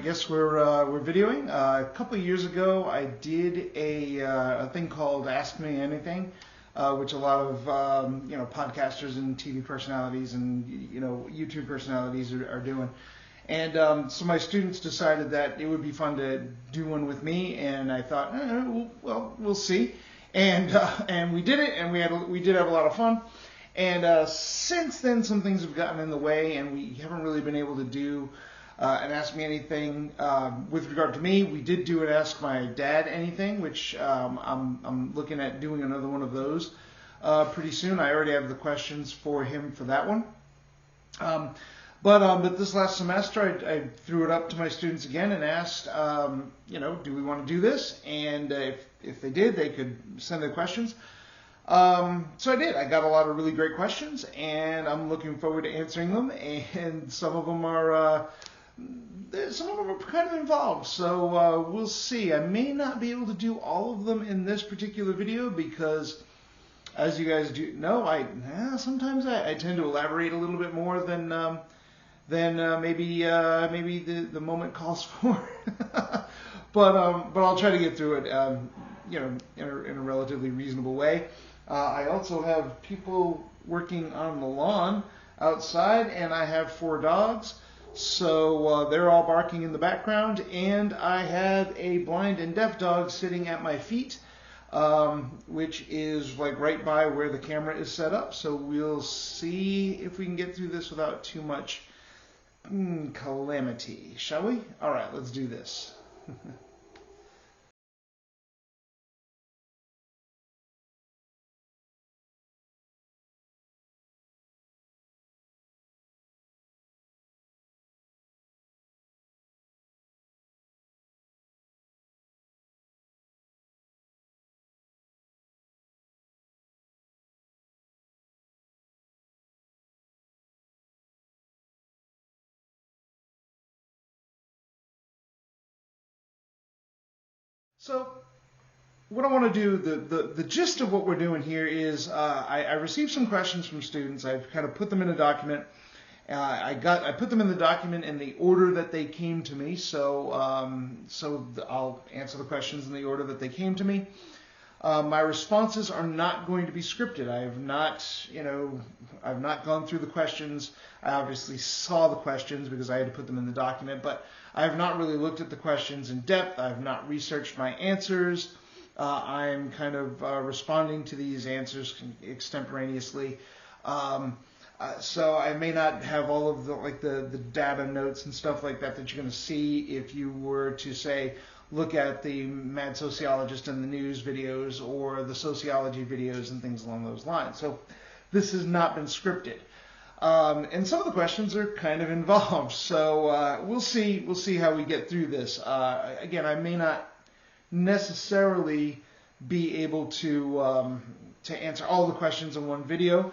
guess we're videoing. A couple of years ago, I did a thing called Ask Me Anything, which a lot of podcasters and TV personalities and YouTube personalities are doing. And so my students decided that it would be fun to do one with me, and I thought, well, we'll see. And we did it, and we did have a lot of fun. And since then, some things have gotten in the way, and we haven't really been able to do an Ask Me Anything with regard to me. We did do an Ask My Dad Anything, which I'm looking at doing another one of those pretty soon. I already have the questions for him for that one. But this last semester, I threw it up to my students again and asked, do we want to do this? And if they did, they could send their questions. So I did. I got a lot of really great questions, and I'm looking forward to answering them. And some of them are kind of involved. So we'll see. I may not be able to do all of them in this particular video because, as you guys do know, sometimes I tend to elaborate a little bit more than maybe the moment calls for. but I'll try to get through it, in a relatively reasonable way. I also have people working on the lawn outside, and I have 4 dogs, so they're all barking in the background. And I have a blind and deaf dog sitting at my feet, which is like right by where the camera is set up. So we'll see if we can get through this without too much calamity, shall we? All right, let's do this. So what I want to do, the gist of what we're doing here is I received some questions from students. I've kind of put them in a document. I put them in the document in the order that they came to me. So I'll answer the questions in the order that they came to me. My responses are not going to be scripted. I've not gone through the questions. I obviously saw the questions because I had to put them in the document, but I have not really looked at the questions in depth. I've not researched my answers. I'm kind of responding to these answers extemporaneously. So I may not have all of the data notes and stuff like that you're going to see if you were to say, look at the Mad Sociologist and the news videos or the sociology videos and things along those lines. So this has not been scripted. And some of the questions are kind of involved. So we'll see how we get through this. Again, I may not necessarily be able to answer all the questions in one video.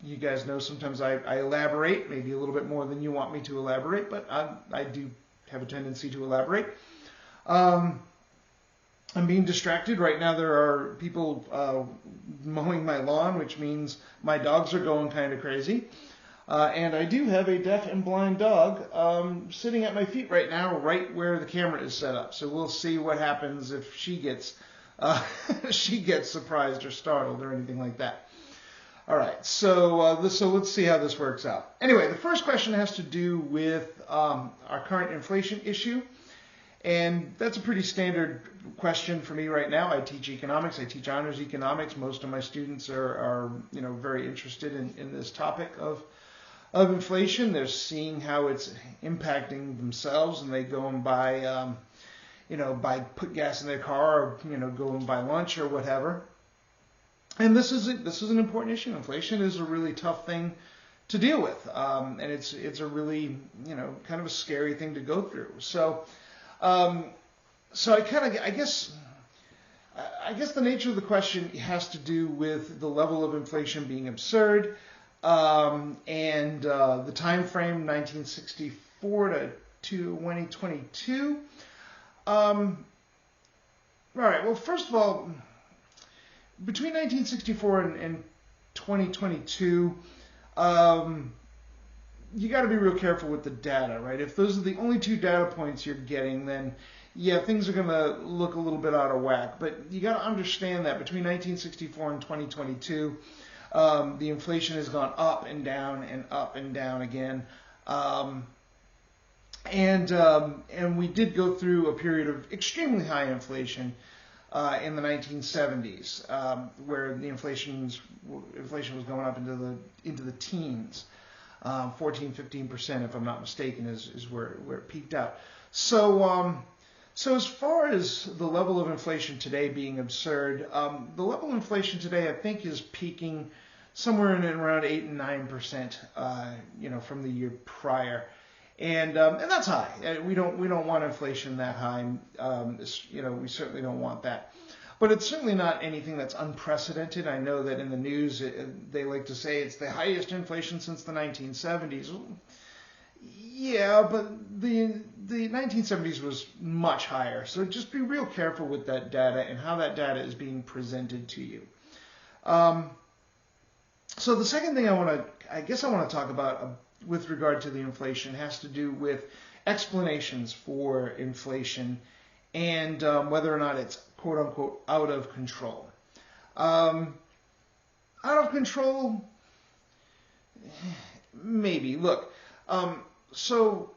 You guys know sometimes I elaborate, maybe a little bit more than you want me to elaborate, but I do have a tendency to elaborate. I'm being distracted right now. There are people mowing my lawn, which means my dogs are going kind of crazy. And I do have a deaf and blind dog sitting at my feet right now, right where the camera is set up. So we'll see what happens if she gets surprised or startled or anything like that. All right, so let's see how this works out. Anyway, the first question has to do with our current inflation issue. And that's a pretty standard question for me right now. I teach economics. I teach honors economics. Most of my students are very interested in this topic of inflation. They're seeing how it's impacting themselves, and they go and buy put gas in their car, or go and buy lunch or whatever. And this is an important issue. Inflation is a really tough thing to deal with, and it's a really kind of a scary thing to go through. So I guess the nature of the question has to do with the level of inflation being absurd, and the time frame 1964 to 2022. All right. Well, first of all, between 1964 and 2022, you got to be real careful with the data, right? If those are the only two data points you're getting, then yeah, things are going to look a little bit out of whack. But you got to understand that between 1964 and 2022, the inflation has gone up and down and up and down again. And we did go through a period of extremely high inflation in the 1970s, where the inflation was going up into the teens, 14-15%, if I'm not mistaken, is where it peaked out. So as far as the level of inflation today being absurd, the level of inflation today I think is peaking somewhere in around 8 and 9%, from the year prior. And that's high. We don't want inflation that high. We certainly don't want that. But it's certainly not anything that's unprecedented. I know that in the news they like to say it's the highest inflation since the 1970s. Yeah, but the 1970s was much higher. So just be real careful with that data and how that data is being presented to you. So the second thing I want to talk about with regard to the inflation has to do with explanations for inflation and whether or not it's quote unquote out of control. Out of control? Maybe. Look, so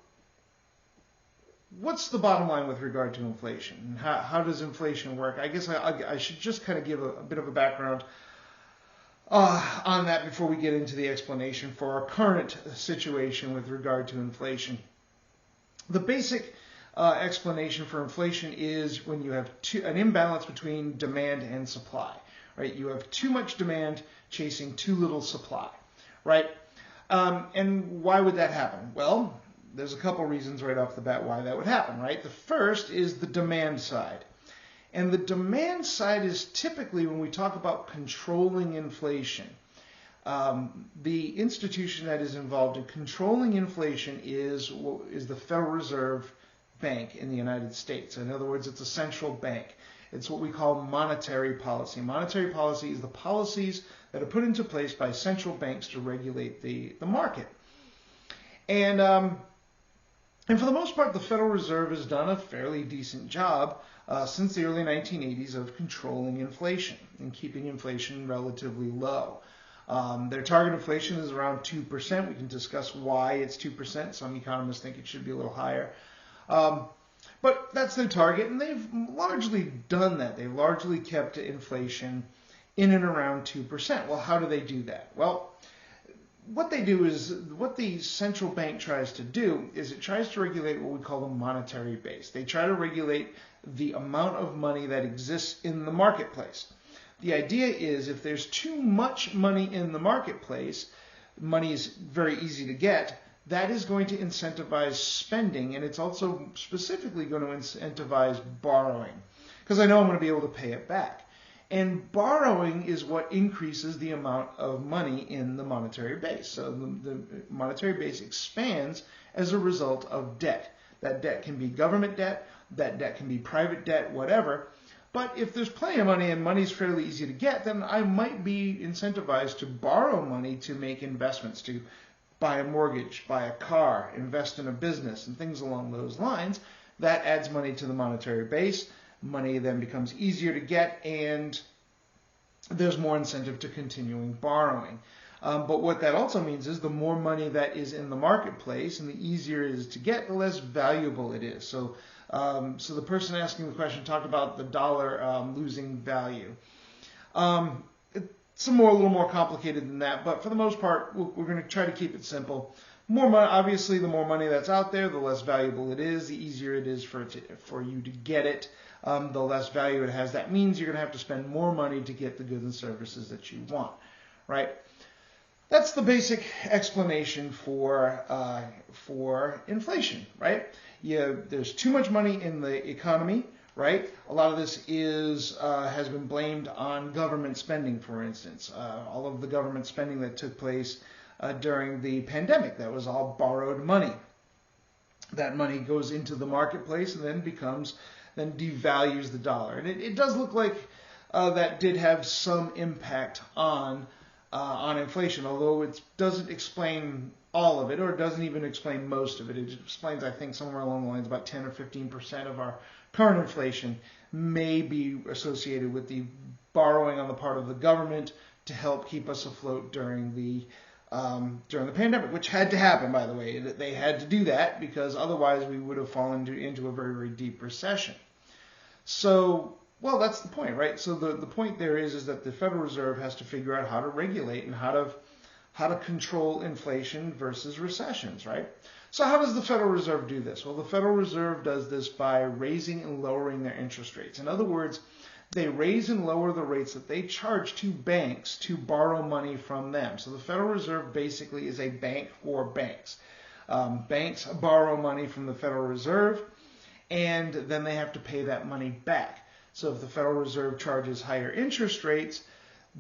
what's the bottom line with regard to inflation? How does inflation work? I guess I should just kind of give a bit of a background on that before we get into the explanation for our current situation with regard to inflation. The basic explanation for inflation is when you have an imbalance between demand and supply, right? You have too much demand chasing too little supply, right? And why would that happen? Well, there's a couple reasons right off the bat why that would happen, right? The first is the demand side. And the demand side is typically, when we talk about controlling inflation, the institution that is involved in controlling inflation is the Federal Reserve Bank in the United States. In other words, it's a central bank. It's what we call monetary policy. Monetary policy is the policies that are put into place by central banks to regulate the market. And for the most part, the Federal Reserve has done a fairly decent job since the early 1980s of controlling inflation and keeping inflation relatively low. Their target inflation is around 2%. We can discuss why it's 2%. Some economists think it should be a little higher. But that's their target, and they've largely done that. They've largely kept inflation in and around 2%. Well, how do they do that? Well, what the central bank tries to do is it tries to regulate what we call the monetary base. They try to regulate the amount of money that exists in the marketplace. The idea is if there's too much money in the marketplace, money is very easy to get, that is going to incentivize spending, and it's also specifically going to incentivize borrowing, because I know I'm going to be able to pay it back. And borrowing is what increases the amount of money in the monetary base. So the monetary base expands as a result of debt. That debt can be government debt, that debt can be private debt, whatever. But if there's plenty of money and money's fairly easy to get, then I might be incentivized to borrow money to make investments, to buy a mortgage, buy a car, invest in a business, and things along those lines. That adds money to the monetary base. Money then becomes easier to get, and there's more incentive to continuing borrowing. But what that also means is the more money that is in the marketplace and the easier it is to get, the less valuable it is. So the person asking the question talked about the dollar losing value. It's a little more complicated than that, but for the most part, we're going to try to keep it simple. More money, obviously, the more money that's out there, the less valuable it is, the easier it is for you to get it, the less value it has. That means you're going to have to spend more money to get the goods and services that you want, right? That's the basic explanation for inflation, right? There's too much money in the economy, right? A lot of this has been blamed on government spending, for instance. All of the government spending that took place during the pandemic, that was all borrowed money. That money goes into the marketplace and then devalues the dollar. And it does look like that did have some impact on on inflation, although it doesn't explain all of it, or it doesn't even explain most of it. It explains, I think, somewhere along the lines about 10 or 15% of our current inflation may be associated with the borrowing on the part of the government to help keep us afloat during the pandemic, which had to happen, by the way. They had to do that because otherwise we would have fallen into a very, very deep recession. So, well, that's the point, right? So the point there is that the Federal Reserve has to figure out how to regulate and how to control inflation versus recessions, right? So how does the Federal Reserve do this? Well, the Federal Reserve does this by raising and lowering their interest rates. In other words, they raise and lower the rates that they charge to banks to borrow money from them. So the Federal Reserve basically is a bank for banks. Banks borrow money from the Federal Reserve, and then they have to pay that money back. So if the Federal Reserve charges higher interest rates,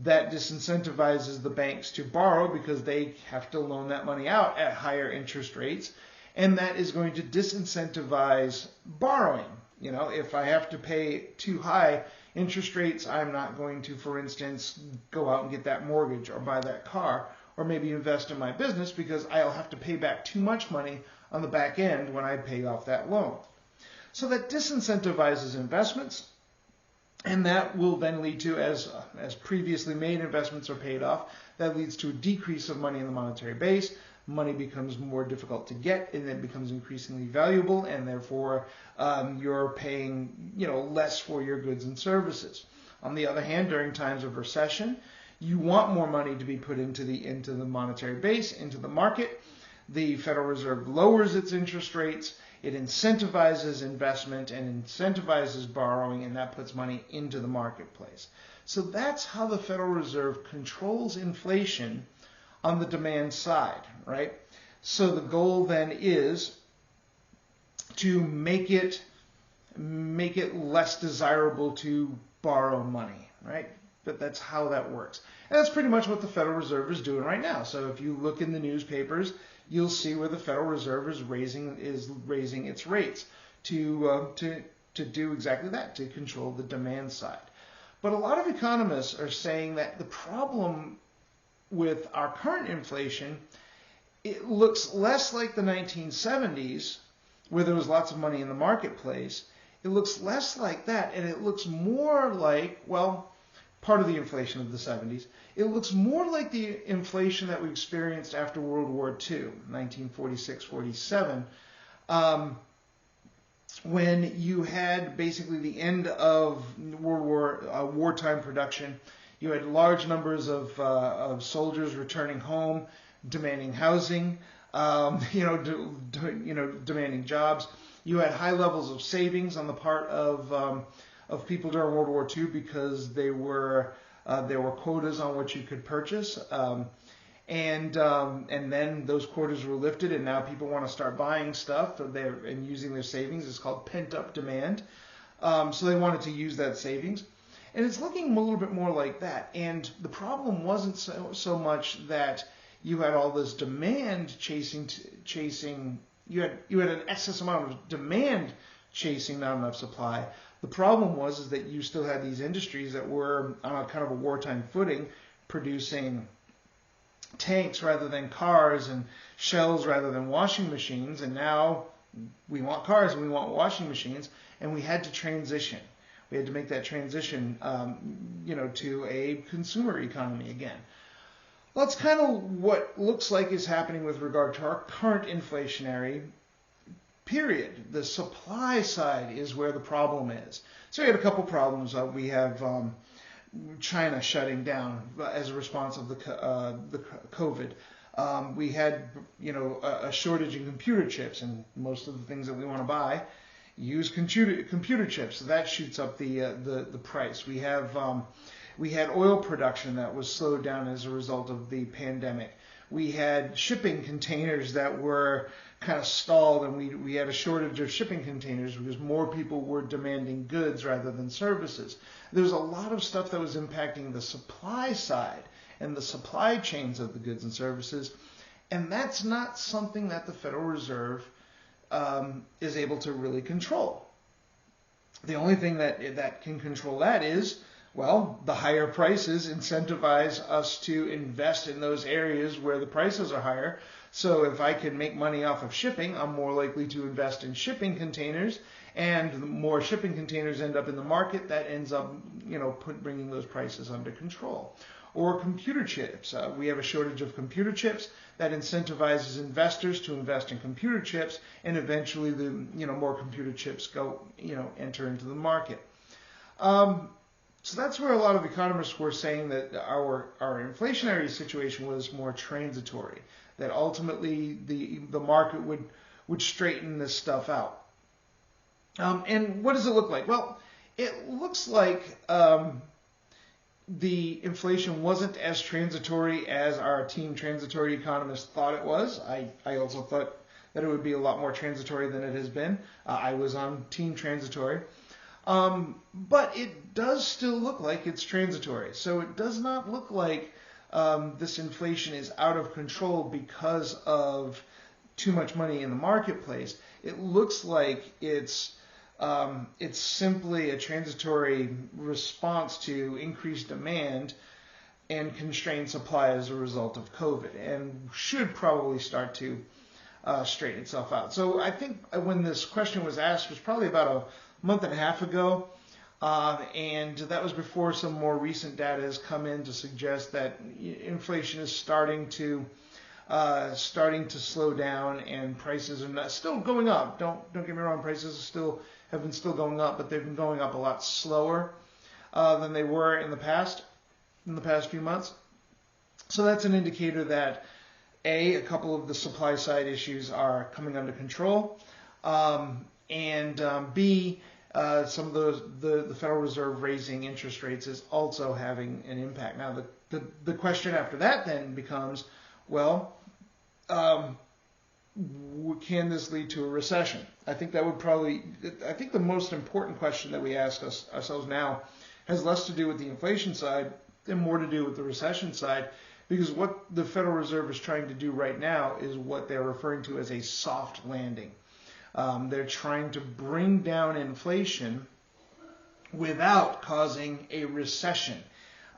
that disincentivizes the banks to borrow because they have to loan that money out at higher interest rates, and that is going to disincentivize borrowing. You know, if I have to pay too high interest rates, I'm not going to, for instance, go out and get that mortgage or buy that car or maybe invest in my business because I'll have to pay back too much money on the back end when I pay off that loan. So that disincentivizes investments, and that will then lead to, as previously made investments are paid off, that leads to a decrease of money in the monetary base. Money becomes more difficult to get, and it becomes increasingly valuable, and therefore you're paying less for your goods and services. On the other hand, during times of recession, you want more money to be put into the monetary base, into the market. The Federal Reserve lowers its interest rates. It incentivizes investment and incentivizes borrowing, and that puts money into the marketplace. So that's how the Federal Reserve controls inflation on the demand side, right? So the goal then is to make it less desirable to borrow money, right? But that's how that works. And that's pretty much what the Federal Reserve is doing right now. So if you look in the newspapers, you'll see where the Federal Reserve is raising its rates to do exactly that, to control the demand side. But a lot of economists are saying that the problem with our current inflation, it looks less like the 1970s, where there was lots of money in the marketplace. It looks less like that, and it looks more like, well, part of the inflation of the 70s. It looks more like the inflation that we experienced after World War II, 1946-47, when you had basically the end of wartime production. You had large numbers of soldiers returning home, demanding housing, demanding jobs. You had high levels of savings on the part of people during World War II because there were quotas on what you could purchase, and then those quotas were lifted, and now people want to start buying stuff and using their savings. It's called pent-up demand. So they wanted to use that savings. And it's looking a little bit more like that. And the problem wasn't so much that you had all this demand chasing. You had an excess amount of demand chasing not enough supply. The problem was that you still had these industries that were on a kind of a wartime footing, producing tanks rather than cars and shells rather than washing machines. And now we want cars and we want washing machines, and we had to transition. We had to make that transition, to a consumer economy again. Well, that's kind of what looks like is happening with regard to our current inflationary period. The supply side is where the problem is. So we had a couple problems. We have China shutting down as a response of the COVID. We had, a shortage in computer chips, and most of the things that we want to buy use computer chips, so that shoots up the price. We had oil production that was slowed down as a result of the pandemic. We had shipping containers that were kind of stalled, and we had a shortage of shipping containers because more people were demanding goods rather than services. There was a lot of stuff that was impacting the supply side and the supply chains of the goods and services, and that's not something that the Federal Reserve is able to really control. The only thing that can control that is Well, the higher prices incentivize us to invest in those areas where the prices are higher. So if I can make money off of shipping, I'm more likely to invest in shipping containers, and the more shipping containers end up in the market, that ends up, bringing those prices under control. Or computer chips. We have a shortage of computer chips that incentivizes investors to invest in computer chips, and eventually the more computer chips enter into the market. So that's where a lot of economists were saying that our inflationary situation was more transitory, that ultimately the market would straighten this stuff out. And what does it look like? Well, it looks like the inflation wasn't as transitory as our team transitory economists thought it was. I also thought that it would be a lot more transitory than it has been. I was on team transitory. But it does still look like it's transitory. So it does not look like this inflation is out of control because of too much money in the marketplace. It looks like it's simply a transitory response to increased demand and constrained supply as a result of COVID, and should probably start to straighten itself out. So I think when this question was asked, it was probably about a month and a half ago, and that was before some more recent data has come in to suggest that inflation is starting to slow down, and prices are still going up. Don't get me wrong, prices have been going up, but they've been going up a lot slower than they were in the past few months. So that's an indicator that a couple of the supply side issues are coming under control, and B, some of the Federal Reserve raising interest rates is also having an impact. Now, the question after that then becomes, well, can this lead to a recession? I think the most important question that we ask ourselves now has less to do with the inflation side and more to do with the recession side, because what the Federal Reserve is trying to do right now is what they're referring to as a soft landing. They're trying to bring down inflation without causing a recession.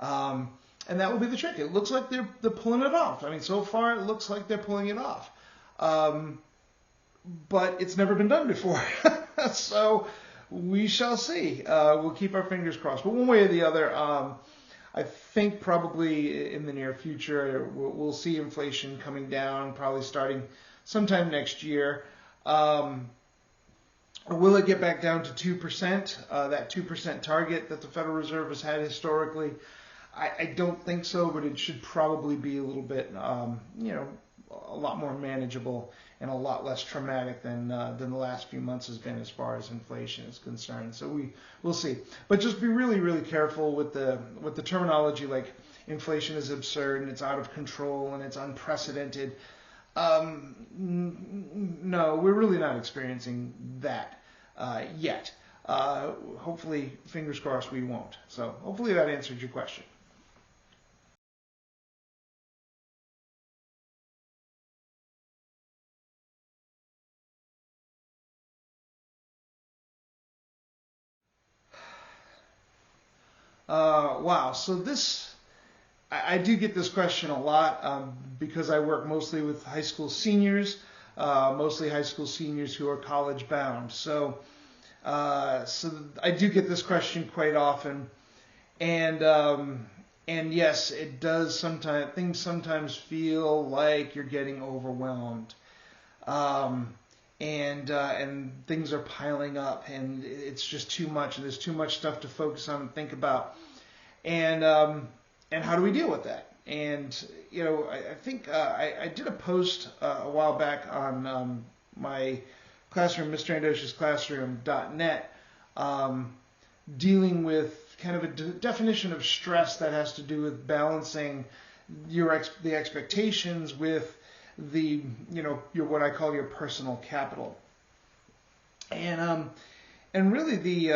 And that will be the trick. It looks like they're pulling it off. I mean, so far it looks like they're pulling it off. But it's never been done before. So we shall see. We'll keep our fingers crossed. But one way or the other, I think probably in the near future we'll see inflation coming down, probably starting sometime next year. Will it get back down to 2%, that 2% target that the Federal Reserve has had historically? I don't think so, but it should probably be a little bit, a lot more manageable and a lot less traumatic than the last few months has been as far as inflation is concerned. So we'll see. But just be really, really careful with the terminology like inflation is absurd and it's out of control and it's unprecedented. No, we're really not experiencing that yet. Hopefully, fingers crossed, we won't. So hopefully that answered your question. Wow. So I do get this question a lot because I work mostly with high school seniors, mostly high school seniors who are college bound. So I do get this question quite often, and yes, it does sometimes. Things sometimes feel like you're getting overwhelmed, and things are piling up, and it's just too much, and there's too much stuff to focus on and think about, and how do we deal with that? And I think I did a post a while back on my classroom, Mr. Andoscia's classroom.net, dealing with kind of a definition of stress that has to do with balancing the expectations with your what I call your personal capital, and really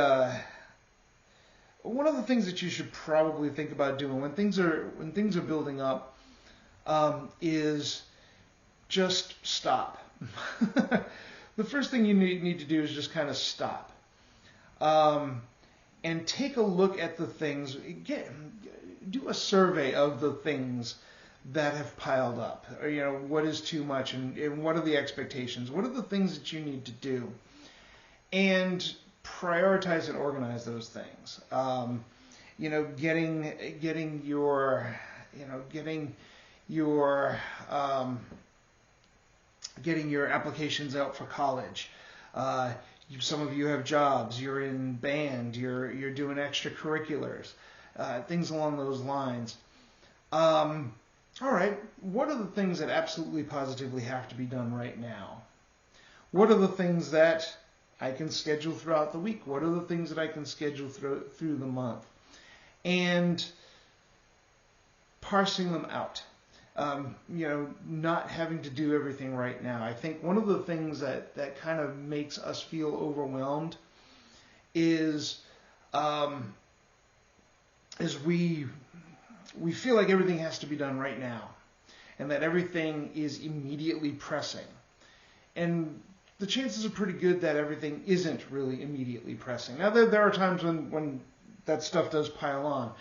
one of the things that you should probably think about doing when things are building up is just stop. The first thing you need to do is just kind of stop. and take a look at the things. Do a survey of the things that have piled up, or what is too much, and what are the expectations, what are the things that you need to do, and prioritize and organize those things. Getting your getting your applications out for college. Some of you have jobs, you're in band, you're doing extracurriculars, things along those lines. All right, what are the things that absolutely positively have to be done right now? What are the things that I can schedule throughout the week? What are the things that I can schedule through the month? And parsing them out. Not having to do everything right now. I think one of the things that kind of makes us feel overwhelmed is we feel like everything has to be done right now, and that everything is immediately pressing. And the chances are pretty good that everything isn't really immediately pressing. Now, there are times when that stuff does pile on.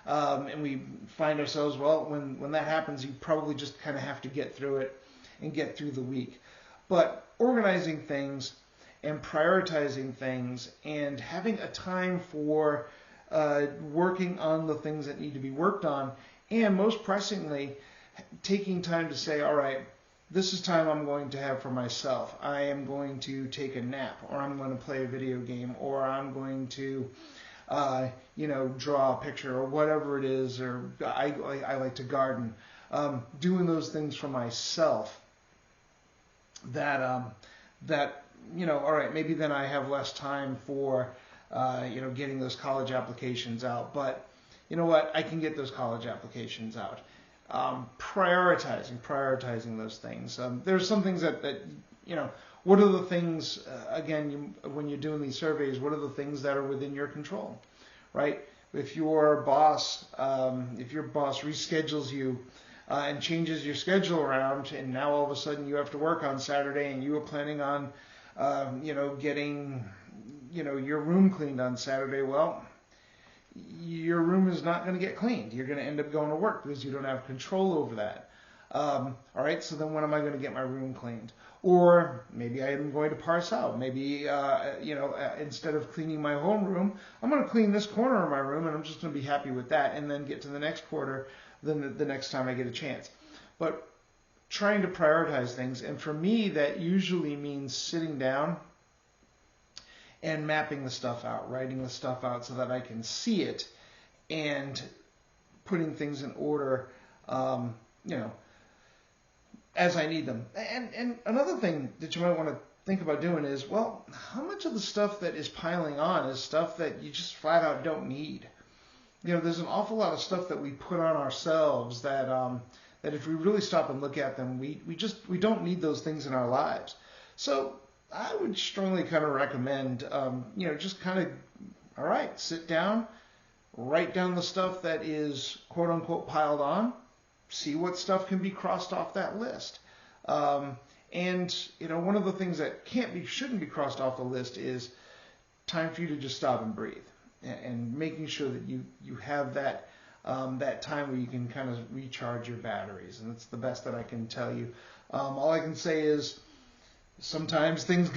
And we find ourselves, well, when that happens, you probably just kind of have to get through it and get through the week. But organizing things and prioritizing things and having a time for working on the things that need to be worked on, and most pressingly, taking time to say, all right, this is time I'm going to have for myself. I am going to take a nap, or I'm going to play a video game, or I'm going to draw a picture, or whatever it is, or I like to garden. Doing those things for myself that all right, maybe then I have less time for getting those college applications out, but you know what, I can get those college applications out. Prioritizing those things. There's some things that what are the things, when you're doing these surveys, what are the things that are within your control, right? If your boss reschedules you and changes your schedule around, and now all of a sudden you have to work on Saturday, and you were planning on, getting, your room cleaned on Saturday, well, your room is not going to get cleaned. You're going to end up going to work because you don't have control over that. All right, so then when am I going to get my room cleaned? Or maybe I am going to parse out. Maybe, instead of cleaning my whole room, I'm going to clean this corner of my room, and I'm just going to be happy with that, and then get to the next quarter the next time I get a chance. But trying to prioritize things, and for me, that usually means sitting down and mapping the stuff out, writing the stuff out so that I can see it, and putting things in order, as I need them. And another thing that you might want to think about doing is, well, how much of the stuff that is piling on is stuff that you just flat out don't need? There's an awful lot of stuff that we put on ourselves that that if we really stop and look at them, we don't need those things in our lives. So I would strongly kind of recommend, just kind of, all right, sit down, write down the stuff that is quote unquote piled on, see what stuff can be crossed off that list. And one of the things that shouldn't be crossed off the list is time for you to just stop and breathe, and making sure that you have that time where you can kind of recharge your batteries. And that's the best that I can tell you. All I can say is sometimes things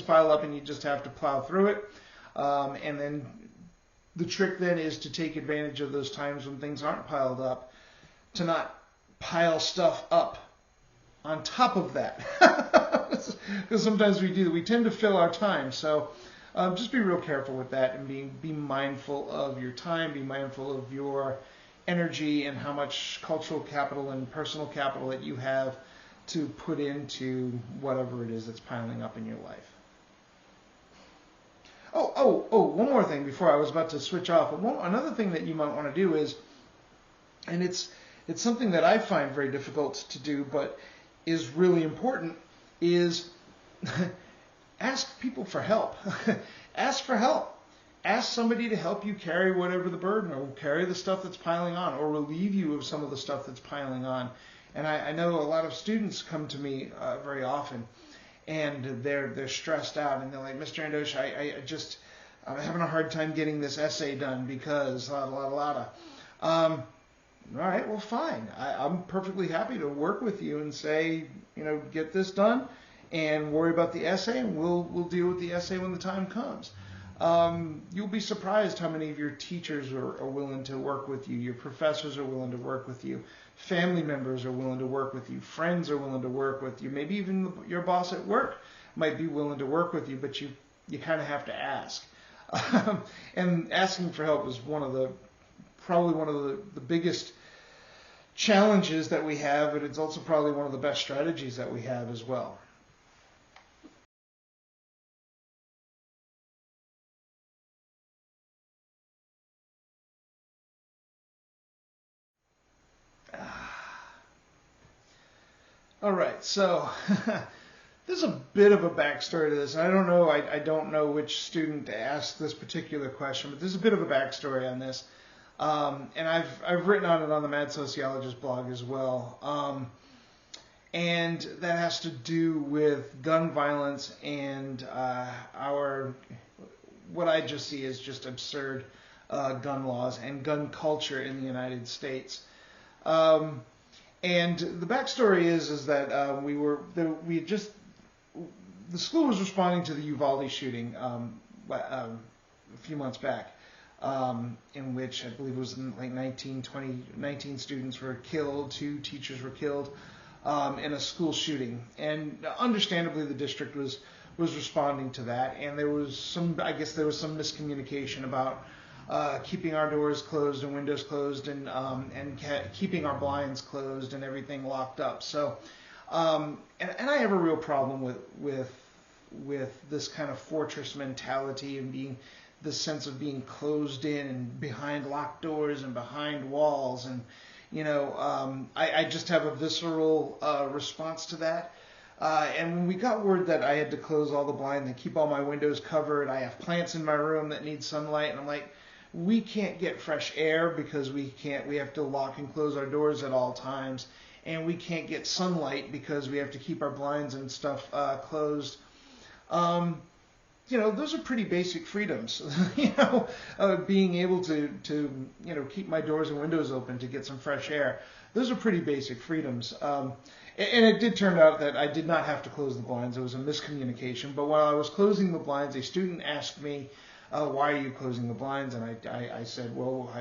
pile up and you just have to plow through it. And then the trick then is to take advantage of those times when things aren't piled up, to not pile stuff up on top of that. Because sometimes we do. We tend to fill our time. So just be real careful with that, and be mindful of your time, be mindful of your energy, and how much cultural capital and personal capital that you have to put into whatever it is that's piling up in your life. One more thing before I was about to switch off. Another thing that you might want to do is, and it's something that I find very difficult to do, but is really important, is ask people for help. Ask for help. Ask somebody to help you carry whatever the burden, or carry the stuff that's piling on, or relieve you of some of the stuff that's piling on. And I know a lot of students come to me very often, and they're stressed out, and they're like, Mr. Andoscia, I'm having a hard time getting this essay done because la la la la. All right, well, fine. I'm perfectly happy to work with you and say, get this done and worry about the essay, and we'll deal with the essay when the time comes. You'll be surprised how many of your teachers are willing to work with you. Your professors are willing to work with you. Family members are willing to work with you. Friends are willing to work with you. Maybe even your boss at work might be willing to work with you, but you kind of have to ask. And asking for help is probably one of the biggest challenges that we have, but it's also probably one of the best strategies that we have as well. All right, so there's a bit of a backstory to this. I don't know. I don't know which student asked this particular question, but there's a bit of a backstory on this, and I've written on it on the Mad Sociologist blog as well, and that has to do with gun violence and what I just see as just absurd gun laws and gun culture in the United States. And the backstory is that the school was responding to the Uvalde shooting a few months back, in which I believe it was like 19 students were killed, 2 teachers were killed in a school shooting, and understandably the district was responding to that, and there was some miscommunication about keeping our doors closed and windows closed and keeping our blinds closed and everything locked up. So, and I have a real problem with this kind of fortress mentality and being this sense of being closed in and behind locked doors and behind walls, and I just have a visceral response to that. And when we got word that I had to close all the blinds and keep all my windows covered, I have plants in my room that need sunlight, and I'm like, we can't get fresh air because we have to lock and close our doors at all times, and we can't get sunlight because we have to keep our blinds and stuff closed. Those are pretty basic freedoms. Being able to keep my doors and windows open to get some fresh air. Those are pretty basic freedoms. And it did turn out that I did not have to close the blinds. It was a miscommunication. But while I was closing the blinds, a student asked me, why are you closing the blinds? And I said, well,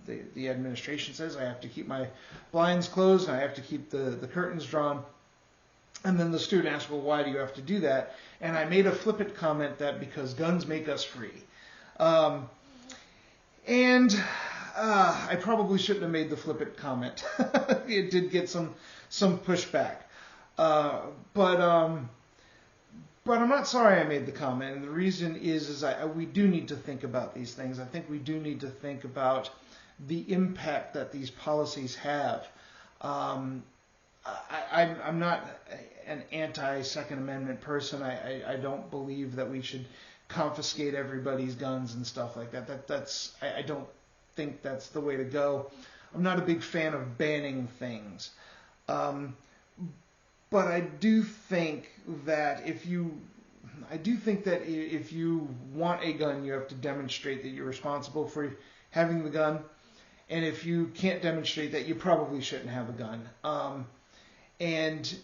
the administration says I have to keep my blinds closed and I have to keep the curtains drawn. And then the student asked, well, why do you have to do that? And I made a flippant comment that because guns make us free. I probably shouldn't have made the flippant comment. It did get some pushback. But I'm not sorry I made the comment, and the reason is we do need to think about these things. I think we do need to think about the impact that these policies have. I'm not an anti-Second Amendment person. I don't believe that we should confiscate everybody's guns and stuff like that. I don't think that's the way to go. I'm not a big fan of banning things. But I do think that if you want a gun, you have to demonstrate that you're responsible for having the gun. And if you can't demonstrate that, you probably shouldn't have a gun. And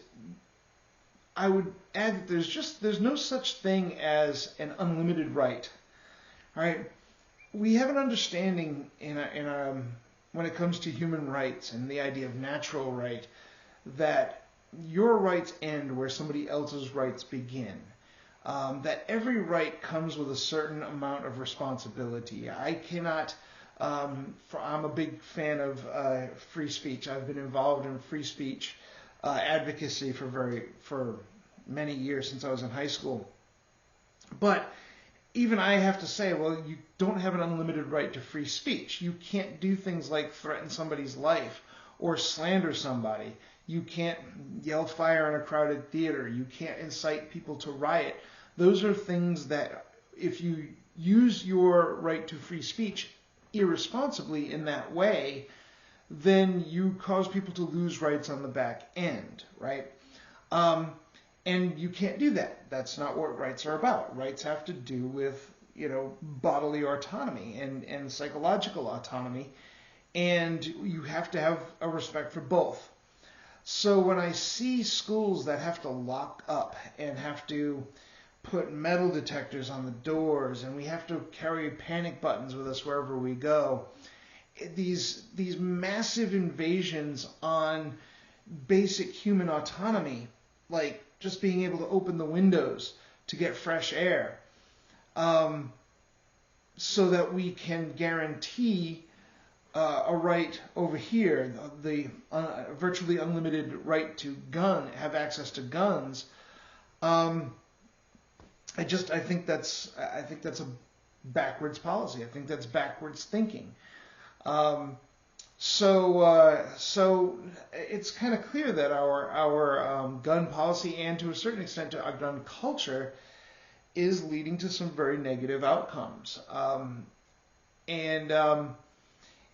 I would add that there's no such thing as an unlimited right. All right, we have an understanding when it comes to human rights and the idea of natural right that your rights end where somebody else's rights begin. That every right comes with a certain amount of responsibility. I cannot. I'm a big fan of free speech. I've been involved in free speech advocacy for many years since I was in high school. But even I have to say, well, you don't have an unlimited right to free speech. You can't do things like threaten somebody's life or slander somebody. You can't yell fire in a crowded theater. You can't incite people to riot. Those are things that if you use your right to free speech irresponsibly in that way, then you cause people to lose rights on the back end, right? And you can't do that. That's not what rights are about. Rights have to do with, bodily autonomy and psychological autonomy, and you have to have a respect for both. So when I see schools that have to lock up and have to put metal detectors on the doors, and we have to carry panic buttons with us wherever we go, these massive invasions on basic human autonomy, like just being able to open the windows to get fresh air, so that we can guarantee a right over here, the virtually unlimited right to have access to guns. I think that's a backwards policy. I think that's backwards thinking. So it's kind of clear that our gun policy, and to a certain extent our gun culture, is leading to some very negative outcomes. And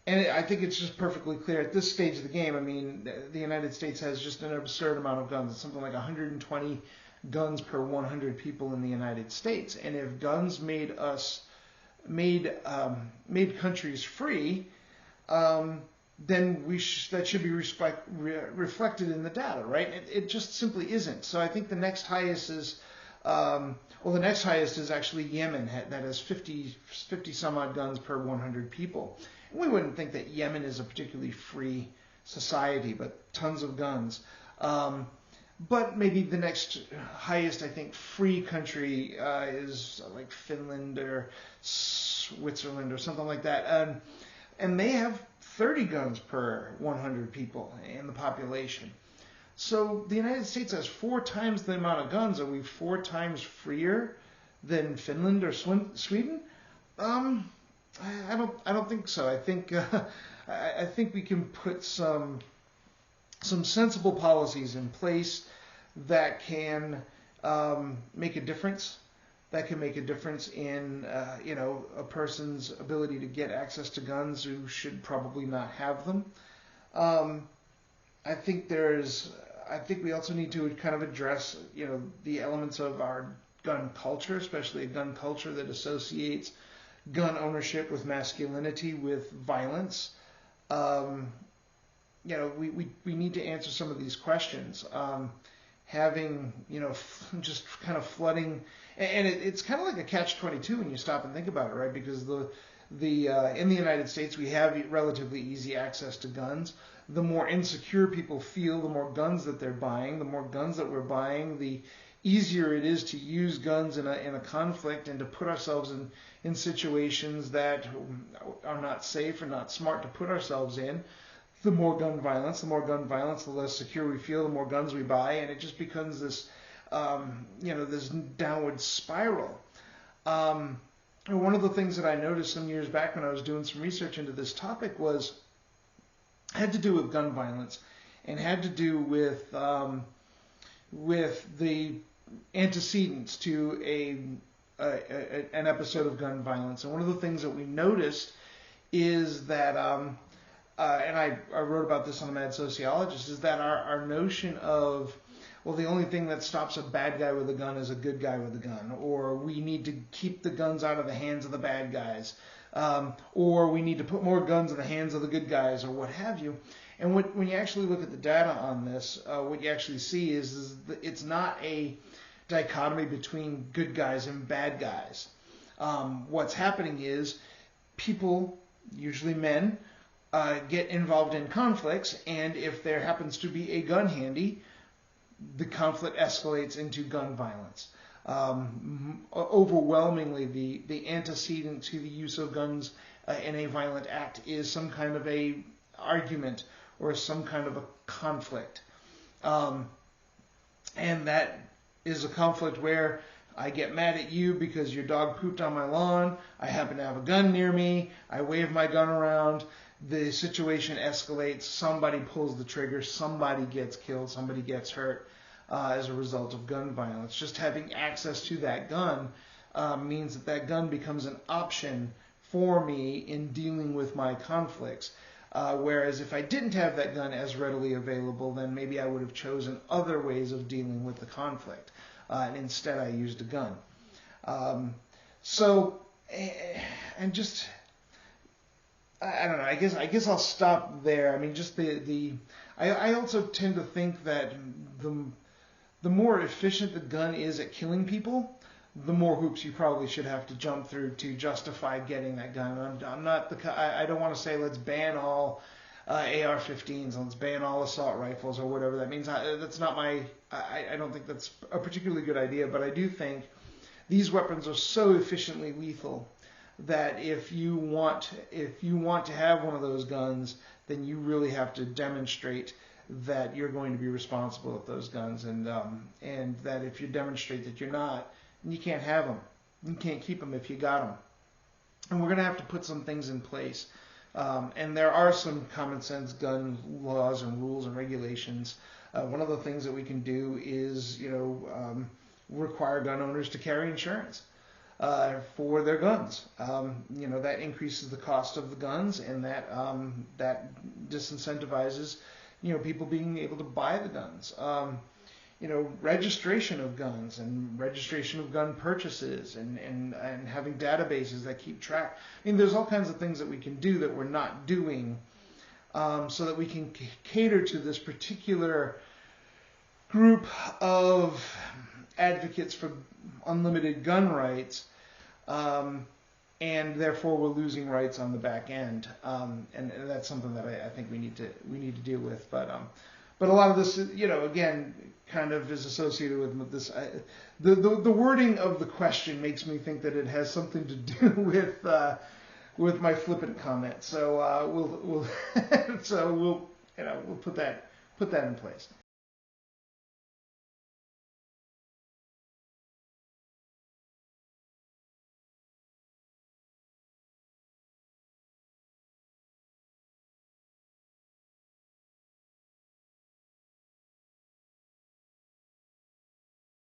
I think it's just perfectly clear at this stage of the game. I mean, the United States has just an absurd amount of guns. It's something like 120 guns per 100 people in the United States. And if guns made countries free, then that should be reflected in the data, right? It just simply isn't. So I think the next highest is, the next highest is actually Yemen, that has 50 some odd guns per 100 people. And we wouldn't think that Yemen is a particularly free society, but tons of guns. But maybe the next highest, I think, free country is like Finland or Switzerland or something like that. And they have 30 guns per 100 people in the population. So the United States has 4 times the amount of guns. Are we 4 times freer than Finland or Sweden? I don't think so. I think we can put some sensible policies in place that can make a difference. That can make a difference in a person's ability to get access to guns who should probably not have them. I think we also need to kind of address the elements of our gun culture, especially a gun culture that associates gun ownership with masculinity, with violence. We need to answer some of these questions. Having just kind of flooding, and it's kind of like a catch-22 when you stop and think about it, right? Because in the United States we have relatively easy access to guns. The more insecure people feel, the more guns that they're buying. The more guns that we're buying, the easier it is to use guns in a conflict and to put ourselves in situations that are not safe or not smart to put ourselves in. The more gun violence, the less secure we feel, the more guns we buy, and it just becomes this, this downward spiral. One of the things that I noticed some years back when I was doing some research into this topic had to do with gun violence, and had to do with the antecedents to an episode of gun violence. And one of the things that we noticed is that, and I wrote about this on the Mad Sociologist, is that our notion of, the only thing that stops a bad guy with a gun is a good guy with a gun, or we need to keep the guns out of the hands of the bad guys, or we need to put more guns in the hands of the good guys, or what have you. And when you actually look at the data on this, what you actually see is that it's not a dichotomy between good guys and bad guys. What's happening is people, usually men, get involved in conflicts, and if there happens to be a gun handy, the conflict escalates into gun violence. Overwhelmingly, the antecedent to the use of guns in a violent act is some kind of a argument or some kind of a conflict. And that is a conflict where I get mad at you because your dog pooped on my lawn, I happen to have a gun near me, I wave my gun around, the situation escalates, somebody pulls the trigger, somebody gets killed, somebody gets hurt as a result of gun violence. Just having access to that gun means that gun becomes an option for me in dealing with my conflicts. Whereas if I didn't have that gun as readily available, then maybe I would have chosen other ways of dealing with the conflict. And instead I used a gun. And just, I don't know, I guess I'll stop there. I mean, just I also tend to think that the more efficient the gun is at killing people, the more hoops you probably should have to jump through to justify getting that gun. I'm not I don't want to say let's ban all AR-15s and let's ban all assault rifles or whatever that means. That's not my. I don't think that's a particularly good idea. But I do think these weapons are so efficiently lethal that if you want to have one of those guns, then you really have to demonstrate that you're going to be responsible with those guns, and that if you demonstrate that you're not, then you can't have them. You can't keep them if you got them. And we're going to have to put some things in place. And there are some common sense gun laws and rules and regulations. One of the things that we can do is, require gun owners to carry insurance for their guns. That increases the cost of the guns, and that disincentivizes, people being able to buy the guns. Registration of guns and registration of gun purchases and having databases that keep track. I mean, there's all kinds of things that we can do that we're not doing, so that we can cater to this particular group of advocates for unlimited gun rights, and therefore we're losing rights on the back end, and that's something that I think we need to deal with. But a lot of this, again, kind of is associated with this. The wording of the question makes me think that it has something to do with my flippant comment. So we'll put that in place.